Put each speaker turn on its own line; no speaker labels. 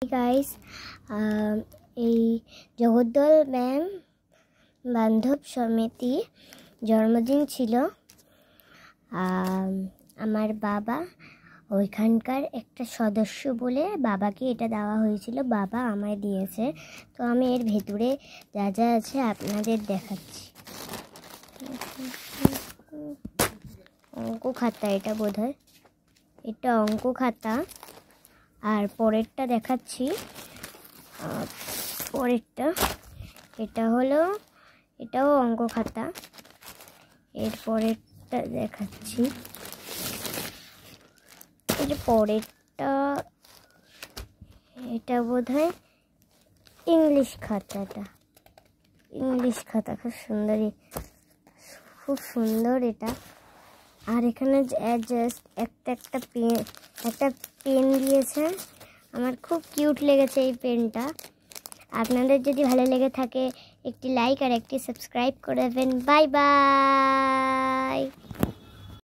Guys, এই জগদ্দল ma'am বান্ধব সমিতি জন্মদিন ছিল। আমার বাবা ওইখানকার একটা সদস্য বলে বাবাকে এটা দেওয়া হয়েছিল, বাবা আমায় দিয়েছে। তো আমি এর ভেতরে যা যা আছে আপনাদের দেখাচ্ছি। অঙ্ক খাতা, এটা বোধহয় এটা অঙ্ক খাতা। আর পরেরটা দেখাচ্ছি, পরেরটা এটা হলো, এটাও অঙ্ক খাতা। এর পরেরটা দেখাচ্ছি, এর পরেরটা এটা বোধহয় ইংলিশ খাতাটা, ইংলিশ খাতা খুব সুন্দর, খুব সুন্দর এটা। আর এখানে জাস্ট একটা পেন দিয়েছে, আমার খুব কিউট লেগেছে এই পেনটা। আপনাদের যদি ভালো লেগে থাকে একটি লাইক আর একটি সাবস্ক্রাইব করে দেবেন। Bye bye.